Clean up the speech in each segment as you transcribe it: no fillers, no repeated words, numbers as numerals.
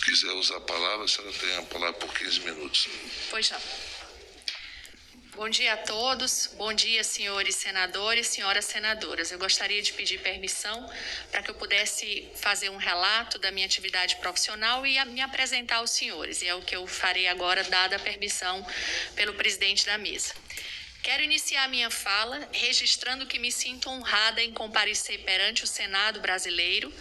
quiser usar a palavra, a senhora tem a palavra por 15 minutos. Pois não. Bom dia a todos, bom dia senhores senadores, senhoras senadoras. Eu gostaria de pedir permissão para que eu pudesse fazer um relato da minha atividade profissional e me apresentar aos senhores. E é o que eu farei agora, dada a permissão pelo presidente da mesa. Quero iniciar minha fala registrando que me sinto honrada em comparecer perante o Senado brasileiro,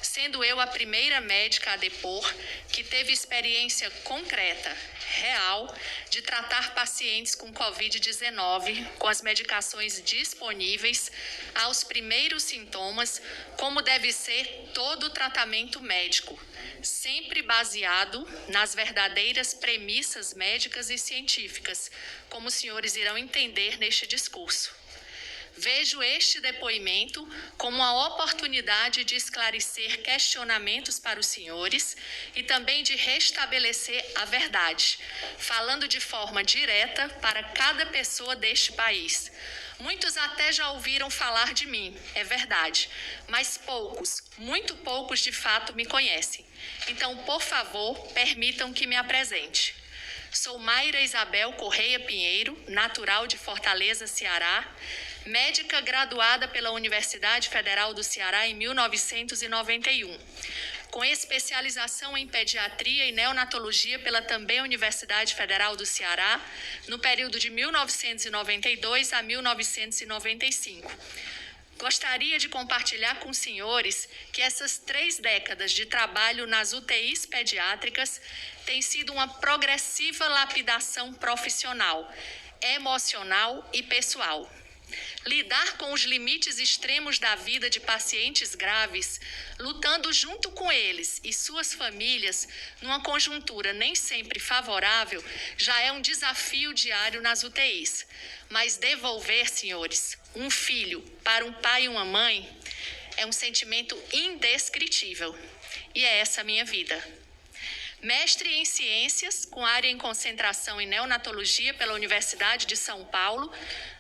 sendo eu a primeira médica a depor que teve experiência concreta, real, de tratar pacientes com Covid-19 com as medicações disponíveis aos primeiros sintomas, como deve ser todo o tratamento médico, sempre baseado nas verdadeiras premissas médicas e científicas, como os senhores irão entender neste discurso. Vejo este depoimento como uma oportunidade de esclarecer questionamentos para os senhores e também de restabelecer a verdade, falando de forma direta para cada pessoa deste país. Muitos até já ouviram falar de mim, é verdade, mas poucos, muito poucos de fato me conhecem. Então, por favor, permitam que me apresente. Sou Mayra Isabel Correia Pinheiro, natural de Fortaleza, Ceará, médica graduada pela Universidade Federal do Ceará em 1991, com especialização em pediatria e neonatologia pela também Universidade Federal do Ceará, no período de 1992 a 1995. Gostaria de compartilhar com os senhores que essas 3 décadas de trabalho nas UTIs pediátricas tem sido uma progressiva lapidação profissional, emocional e pessoal. Lidar com os limites extremos da vida de pacientes graves, lutando junto com eles e suas famílias, numa conjuntura nem sempre favorável, já é um desafio diário nas UTIs. Mas devolver, senhores, um filho para um pai e uma mãe é um sentimento indescritível. E é essa a minha vida. Mestre em Ciências, com área em concentração em Neonatologia pela Universidade de São Paulo,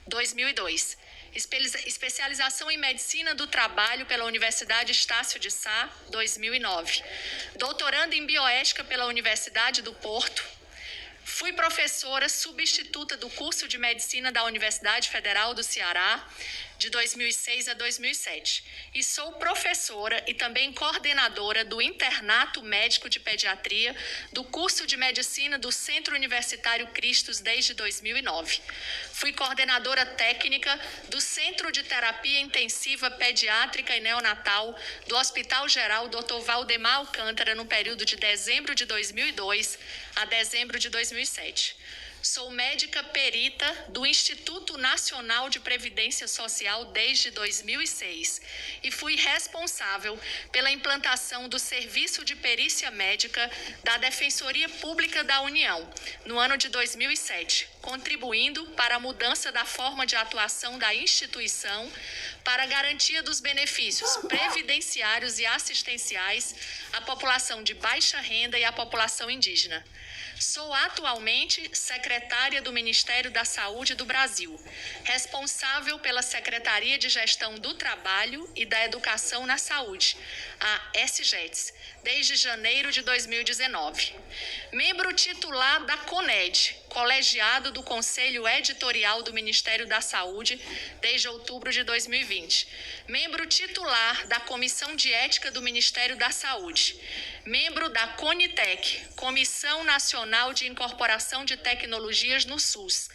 2002. Especialização em Medicina do Trabalho pela Universidade Estácio de Sá, 2009. Doutorando em Bioética pela Universidade do Porto. Fui professora substituta do curso de Medicina da Universidade Federal do Ceará, de 2006 a 2007. E sou professora e também coordenadora do Internato Médico de Pediatria do curso de Medicina do Centro Universitário Cristos desde 2009. Fui coordenadora técnica do Centro de Terapia Intensiva Pediátrica e Neonatal do Hospital Geral Dr. Valdemar Alcântara no período de dezembro de 2002 a dezembro de 2007. Sou médica perita do Instituto Nacional de Previdência Social desde 2006 e fui responsável pela implantação do Serviço de Perícia Médica da Defensoria Pública da União no ano de 2007, contribuindo para a mudança da forma de atuação da instituição para a garantia dos benefícios previdenciários e assistenciais à população de baixa renda e à população indígena. Sou atualmente secretária do Ministério da Saúde do Brasil, responsável pela Secretaria de Gestão do Trabalho e da Educação na Saúde, a SGETS, desde janeiro de 2019. Membro titular da CONED, colegiado do Conselho Editorial do Ministério da Saúde, desde outubro de 2020. Membro titular da Comissão de Ética do Ministério da Saúde. Membro da CONITEC, Comissão Nacional de Incorporação de Tecnologias no SUS.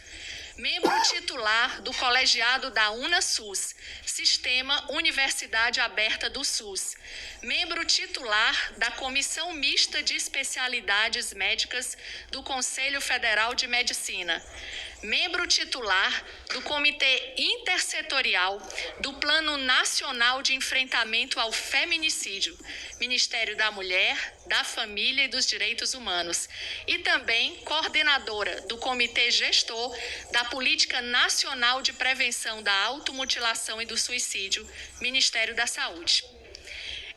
Membro titular do colegiado da UNASUS, Sistema Universidade Aberta do SUS. Membro titular da Comissão Mista de Especialidades Médicas do Conselho Federal de Medicina. Membro titular do Comitê Intersetorial do Plano Nacional de Enfrentamento ao Feminicídio, Ministério da Mulher, da Família e dos Direitos Humanos, e também coordenadora do Comitê Gestor da Política Nacional de Prevenção da Automutilação e do Suicídio, Ministério da Saúde.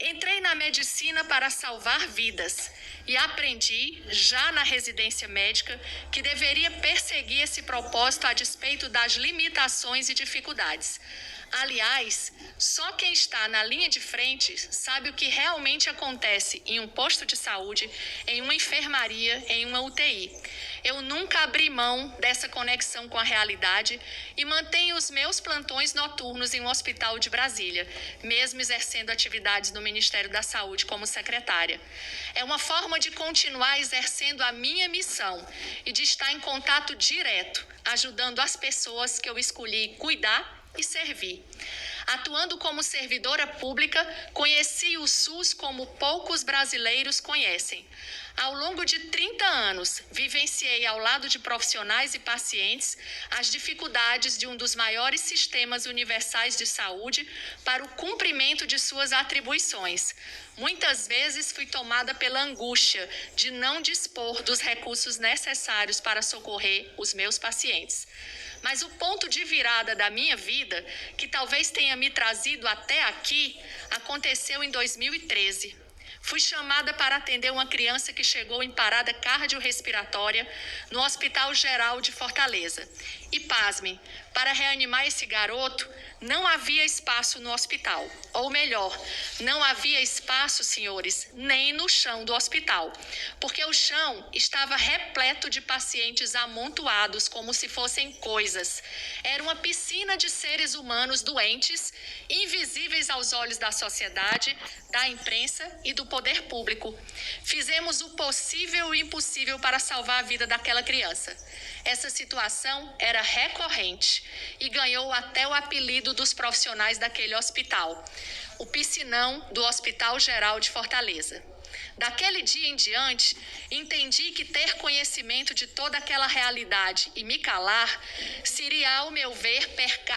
Entrei na medicina para salvar vidas e aprendi, já na residência médica, que deveria perseguir esse propósito a despeito das limitações e dificuldades. Aliás, só quem está na linha de frente sabe o que realmente acontece em um posto de saúde, em uma enfermaria, em uma UTI. Eu nunca abri mão dessa conexão com a realidade e mantenho os meus plantões noturnos em um hospital de Brasília, mesmo exercendo atividades no Ministério da Saúde como secretária. É uma forma de continuar exercendo a minha missão e de estar em contato direto, ajudando as pessoas que eu escolhi cuidar e servir. Atuando como servidora pública, conheci o SUS como poucos brasileiros conhecem. Ao longo de 30 anos, vivenciei ao lado de profissionais e pacientes as dificuldades de um dos maiores sistemas universais de saúde para o cumprimento de suas atribuições. Muitas vezes fui tomada pela angústia de não dispor dos recursos necessários para socorrer os meus pacientes. Mas o ponto de virada da minha vida, que talvez tenha me trazido até aqui, aconteceu em 2013. Fui chamada para atender uma criança que chegou em parada cardiorrespiratória no Hospital Geral de Fortaleza. E pasmem, para reanimar esse garoto, não havia espaço no hospital. Ou melhor, não havia espaço, senhores, nem no chão do hospital. Porque o chão estava repleto de pacientes amontoados como se fossem coisas. Era uma piscina de seres humanos doentes, invisíveis aos olhos da sociedade, da imprensa e do poder público. Fizemos o possível e o impossível para salvar a vida daquela criança. Essa situação era recorrente e ganhou até o apelido dos profissionais daquele hospital, o piscinão do Hospital Geral de Fortaleza. Daquele dia em diante, entendi que ter conhecimento de toda aquela realidade e me calar seria, ao meu ver,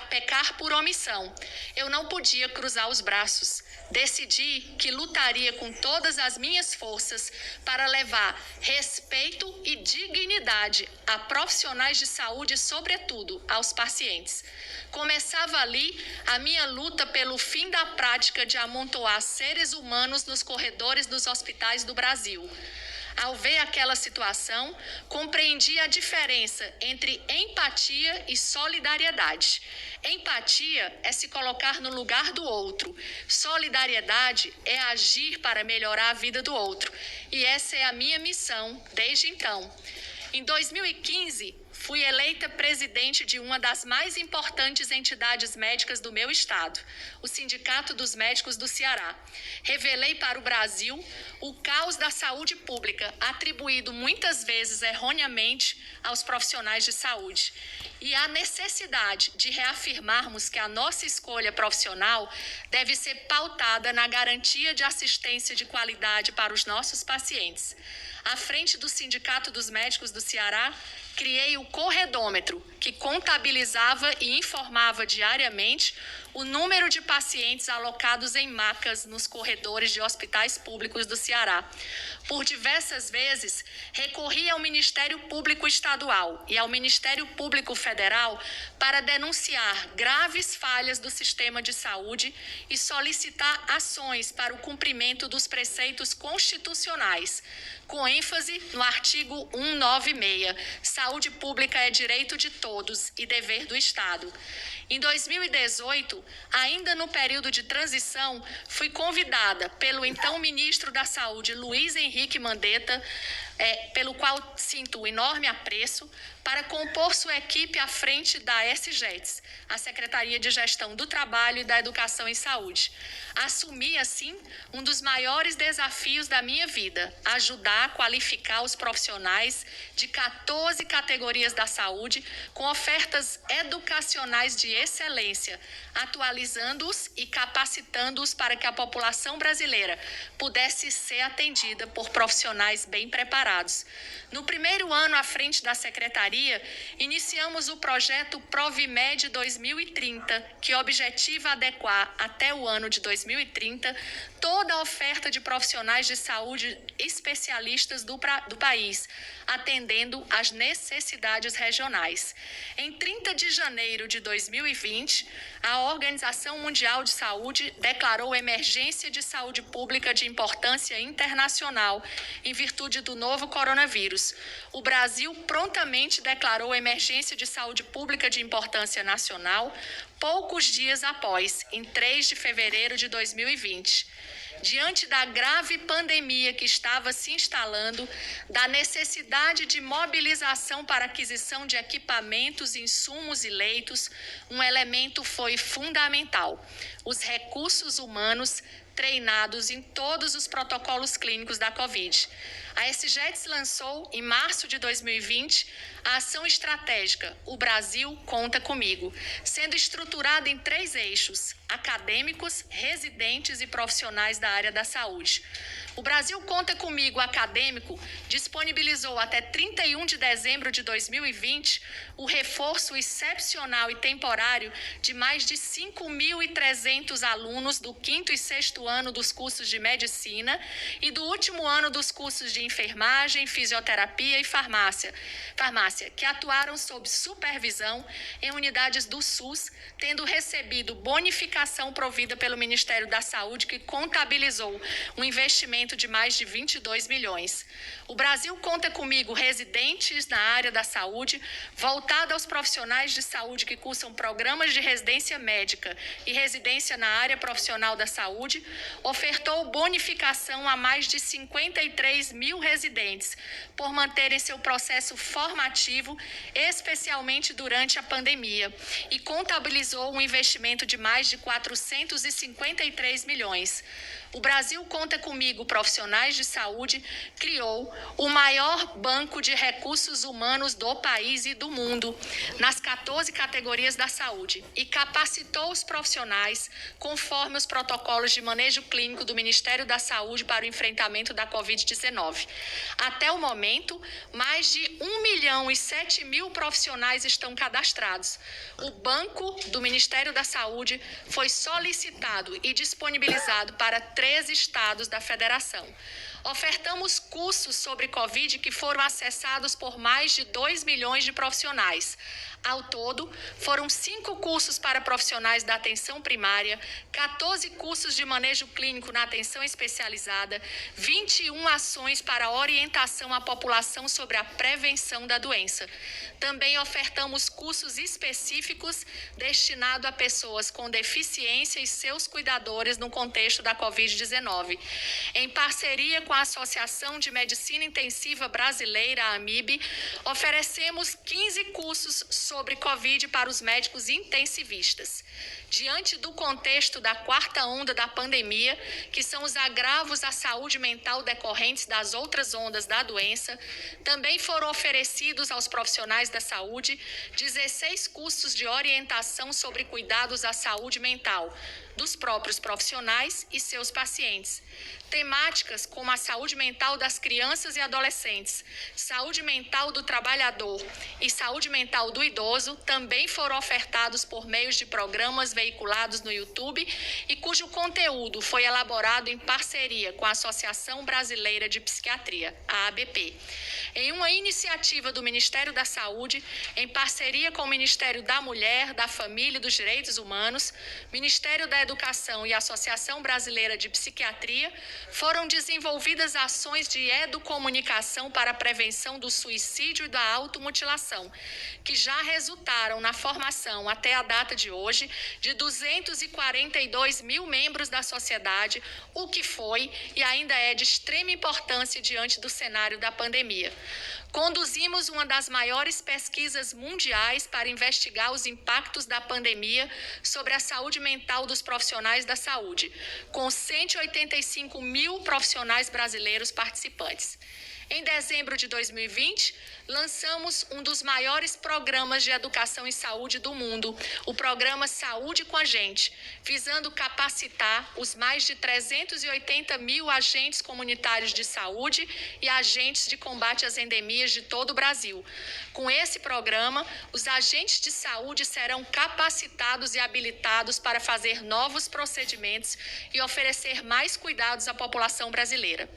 pecar por omissão. Eu não podia cruzar os braços. Decidi que lutaria com todas as minhas forças para levar respeito e dignidade a profissionais de saúde e, sobretudo, aos pacientes. Começava ali a minha luta pelo fim da prática de amontoar seres humanos nos corredores dos hospitais do Brasil. Ao ver aquela situação, compreendi a diferença entre empatia e solidariedade. Empatia é se colocar no lugar do outro. Solidariedade é agir para melhorar a vida do outro. E essa é a minha missão desde então. Em 2015, fui eleita presidente de uma das mais importantes entidades médicas do meu estado, o Sindicato dos Médicos do Ceará. Revelei para o Brasil o caos da saúde pública, atribuído muitas vezes erroneamente aos profissionais de saúde. E a necessidade de reafirmarmos que a nossa escolha profissional deve ser pautada na garantia de assistência de qualidade para os nossos pacientes. À frente do Sindicato dos Médicos do Ceará, criei o corredômetro, que contabilizava e informava diariamente o número de pacientes alocados em macas nos corredores de hospitais públicos do Ceará. Por diversas vezes, recorri ao Ministério Público Estadual e ao Ministério Público Federal para denunciar graves falhas do sistema de saúde e solicitar ações para o cumprimento dos preceitos constitucionais, com ênfase no artigo 196, saúde pública é direito de todos e dever do Estado. Em 2018, ainda no período de transição, fui convidada pelo então ministro da Saúde, Luiz Henrique Mandetta, pelo qual sinto enorme apreço, para compor sua equipe à frente da SGETS, a Secretaria de Gestão do Trabalho e da Educação em Saúde. Assumi, assim, um dos maiores desafios da minha vida, ajudar a qualificar os profissionais de 14 categorias da saúde com ofertas educacionais de excelência, atualizando-os e capacitando-os para que a população brasileira pudesse ser atendida por profissionais bem preparados. No primeiro ano à frente da Secretaria, iniciamos o projeto Provimed 2030, que objetiva adequar até o ano de 2030 toda a oferta de profissionais de saúde especialistas do país, atendendo às necessidades regionais. Em 30 de janeiro de 2020, a Organização Mundial de Saúde declarou emergência de saúde pública de importância internacional em virtude do novo coronavírus. O Brasil prontamente declarou emergência de saúde pública de importância nacional poucos dias após, em 3 de fevereiro de 2020. Diante da grave pandemia que estava se instalando, da necessidade de mobilização para aquisição de equipamentos, insumos e leitos, um elemento foi fundamental: os recursos humanos treinados em todos os protocolos clínicos da Covid. A SGETS lançou, em março de 2020, a ação estratégica O Brasil Conta Comigo, sendo estruturada em 3 eixos: acadêmicos, residentes e profissionais da área da saúde. O Brasil Conta Comigo acadêmico disponibilizou até 31 de dezembro de 2020 o reforço excepcional e temporário de mais de 5.300 alunos do 5º e 6º ano dos cursos de medicina e do último ano dos cursos de enfermagem, fisioterapia e farmácia, que atuaram sob supervisão em unidades do SUS, tendo recebido bonificação provida pelo Ministério da Saúde, que contabilizou um investimento de mais de 22 milhões. O Brasil Conta Comigo residentes na área da saúde, voltada aos profissionais de saúde que cursam programas de residência médica e residência na área profissional da saúde, ofertou bonificação a mais de 53 mil residentes por manterem seu processo formativo, especialmente durante a pandemia, e contabilizou um investimento de mais de 453 milhões. O Brasil Conta Comigo Profissionais de Saúde criou o maior banco de recursos humanos do país e do mundo, nas 14 categorias da saúde, e capacitou os profissionais conforme os protocolos de manejo clínico do Ministério da Saúde para o enfrentamento da Covid-19. Até o momento, mais de 1.007.000 profissionais estão cadastrados. O banco do Ministério da Saúde foi solicitado e disponibilizado para 13 estados da federação. Ofertamos cursos sobre Covid que foram acessados por mais de 2 milhões de profissionais. Ao todo, foram 5 cursos para profissionais da atenção primária, 14 cursos de manejo clínico na atenção especializada, 21 ações para orientação à população sobre a prevenção da doença. Também ofertamos cursos específicos destinados a pessoas com deficiência e seus cuidadores no contexto da Covid-19. Em parceria com a Associação de Medicina Intensiva Brasileira, a AMIB, oferecemos 15 cursos sobre Covid para os médicos intensivistas. Diante do contexto da 4ª onda da pandemia, que são os agravos à saúde mental decorrentes das outras ondas da doença, também foram oferecidos aos profissionais da saúde 16 cursos de orientação sobre cuidados à saúde mental dos próprios profissionais e seus pacientes. Temáticas como a saúde mental das crianças e adolescentes, saúde mental do trabalhador e saúde mental do idoso também foram ofertados por meio de programas veiculados no YouTube e cujo conteúdo foi elaborado em parceria com a Associação Brasileira de Psiquiatria, a ABP. Em uma iniciativa do Ministério da Saúde, em parceria com o Ministério da Mulher, da Família e dos Direitos Humanos, Ministério da Educação e a Associação Brasileira de Psiquiatria, foram desenvolvidas ações de educomunicação para a prevenção do suicídio e da automutilação, que já resultaram na formação, até a data de hoje, de 242 mil membros da sociedade, o que foi e ainda é de extrema importância diante do cenário da pandemia. Conduzimos uma das maiores pesquisas mundiais para investigar os impactos da pandemia sobre a saúde mental dos profissionais da saúde, com 185 mil profissionais brasileiros participantes. Em dezembro de 2020, lançamos um dos maiores programas de educação em saúde do mundo, o programa Saúde com a Gente, visando capacitar os mais de 380 mil agentes comunitários de saúde e agentes de combate às endemias de todo o Brasil. Com esse programa, os agentes de saúde serão capacitados e habilitados para fazer novos procedimentos e oferecer mais cuidados à população brasileira.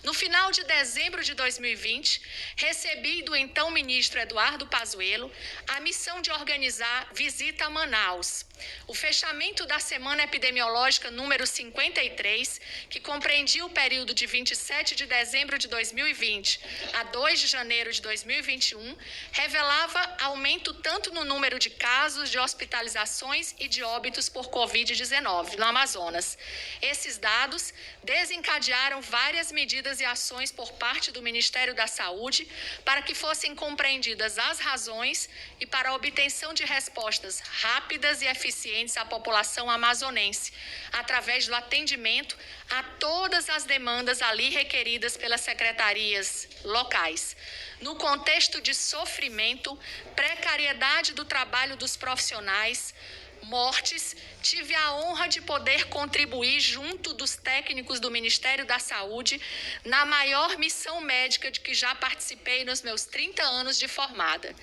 No final de dezembro de de 2020, recebi do então ministro Eduardo Pazuello a missão de organizar visita a Manaus. O fechamento da semana epidemiológica número 53, que compreendia o período de 27 de dezembro de 2020 a 2 de janeiro de 2021, revelava aumento tanto no número de casos, de hospitalizações e de óbitos por Covid-19 no Amazonas. Esses dados desencadearam várias medidas e ações por parte do Ministério da Saúde para que fossem compreendidas as razões e para a obtenção de respostas rápidas e eficientes à população amazonense, através do atendimento a todas as demandas ali requeridas pelas secretarias locais. No contexto de sofrimento, precariedade do trabalho dos profissionais, mortes, tive a honra de poder contribuir junto dos técnicos do Ministério da Saúde na maior missão médica de que já participei nos meus 30 anos de formada.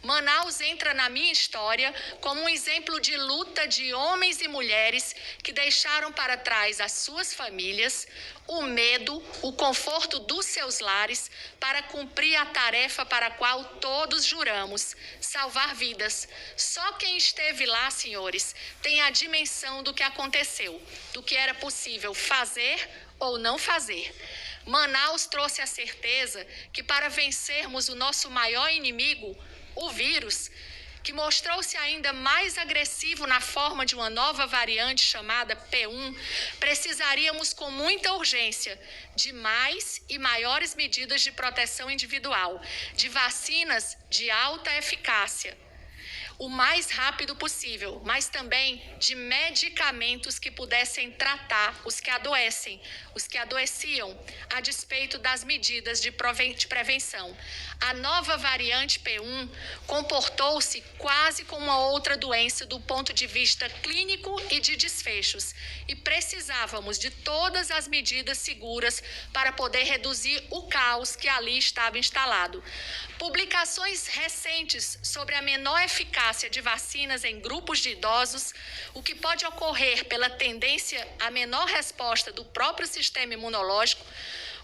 Manaus entra na minha história como um exemplo de luta de homens e mulheres que deixaram para trás as suas famílias, o medo, o conforto dos seus lares para cumprir a tarefa para a qual todos juramos, salvar vidas. Só quem esteve lá, senhores, tem a dimensão do que aconteceu, do que era possível fazer ou não fazer. Manaus trouxe a certeza que para vencermos o nosso maior inimigo, o vírus, que mostrou-se ainda mais agressivo na forma de uma nova variante chamada P1, precisaríamos com muita urgência de mais e maiores medidas de proteção individual, de vacinas de alta eficácia, o mais rápido possível, mas também de medicamentos que pudessem tratar os que adoecem, os que adoeciam, a despeito das medidas de prevenção. A nova variante P1 comportou-se quase como uma outra doença do ponto de vista clínico e de desfechos, e precisávamos de todas as medidas seguras para poder reduzir o caos que ali estava instalado. Publicações recentes sobre a menor eficácia de vacinas em grupos de idosos, o que pode ocorrer pela tendência à menor resposta do próprio sistema imunológico,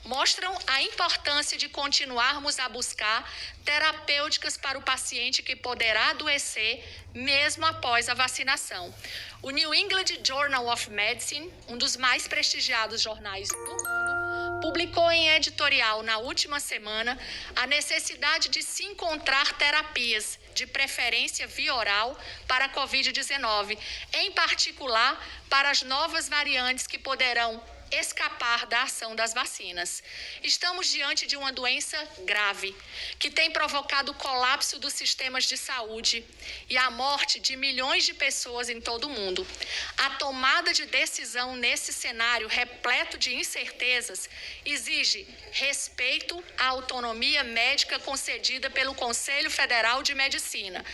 mostram a importância de continuarmos a buscar terapêuticas para o paciente que poderá adoecer mesmo após a vacinação. O New England Journal of Medicine, um dos mais prestigiados jornais do mundo, publicou em editorial na última semana a necessidade de se encontrar terapias, de preferência via oral, para a Covid-19, em particular para as novas variantes que poderão escapar da ação das vacinas. Estamos diante de uma doença grave, que tem provocado o colapso dos sistemas de saúde e a morte de milhões de pessoas em todo o mundo. A tomada de decisão nesse cenário repleto de incertezas exige respeito à autonomia médica concedida pelo Conselho Federal de Medicina,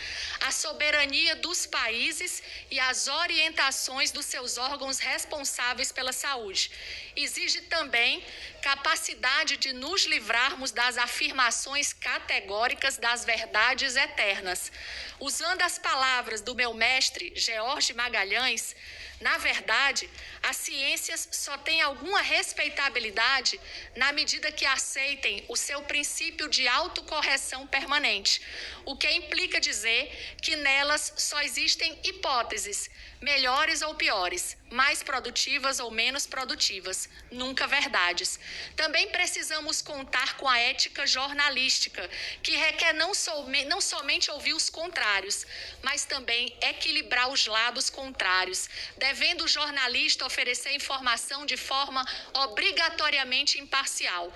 a soberania dos países e as orientações dos seus órgãos responsáveis pela saúde. Exige também capacidade de nos livrarmos das afirmações categóricas das verdades eternas. Usando as palavras do meu mestre, George Magalhães, na verdade, as ciências só têm alguma respeitabilidade na medida que aceitem o seu princípio de autocorreção permanente, o que implica dizer que nelas só existem hipóteses, melhores ou piores, mais produtivas ou menos produtivas, nunca verdades. Também precisamos contar com a ética jornalística, que requer não somente ouvir os contrários, mas também equilibrar os lados contrários, devendo o jornalista oferecer informação de forma obrigatoriamente imparcial.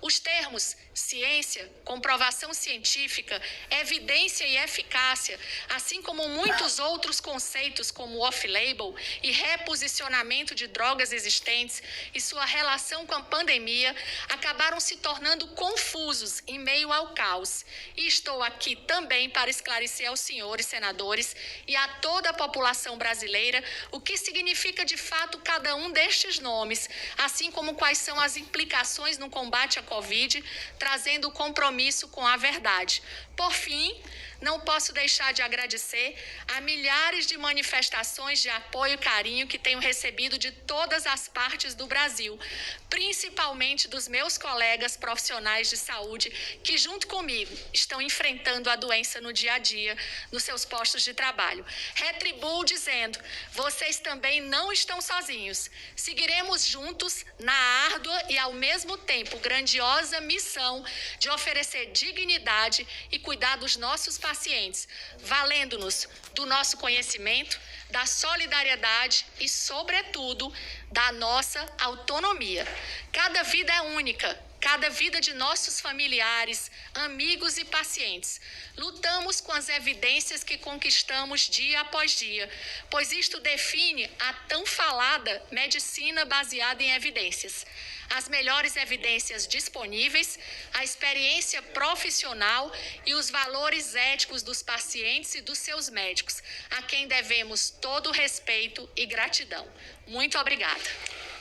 Os termos ciência, comprovação científica, evidência e eficácia, assim como muitos outros conceitos como off-label e reposicionamento de drogas existentes e sua relação com a pandemia, acabaram se tornando confusos em meio ao caos. E estou aqui também para esclarecer aos senhores senadores e a toda a população brasileira o que significa de fato cada um destes nomes, assim como quais são as implicações no combate à Covid, trazendo compromisso com a verdade. Por fim, não posso deixar de agradecer a milhares de manifestações de apoio e carinho que tenho recebido de todas as partes do Brasil, principalmente dos meus colegas profissionais de saúde que, junto comigo, estão enfrentando a doença no dia a dia, nos seus postos de trabalho. Retribuo dizendo, vocês também não estão sozinhos. Seguiremos juntos na árdua e, ao mesmo tempo, grandiosa missão de oferecer dignidade e cuidar dos nossos pacientes, valendo-nos do nosso conhecimento, da solidariedade e, sobretudo, da nossa autonomia. Cada vida é única, cada vida de nossos familiares, amigos e pacientes. Lutamos com as evidências que conquistamos dia após dia, pois isto define a tão falada medicina baseada em evidências. As melhores evidências disponíveis, a experiência profissional e os valores éticos dos pacientes e dos seus médicos, a quem devemos todo o respeito e gratidão. Muito obrigada.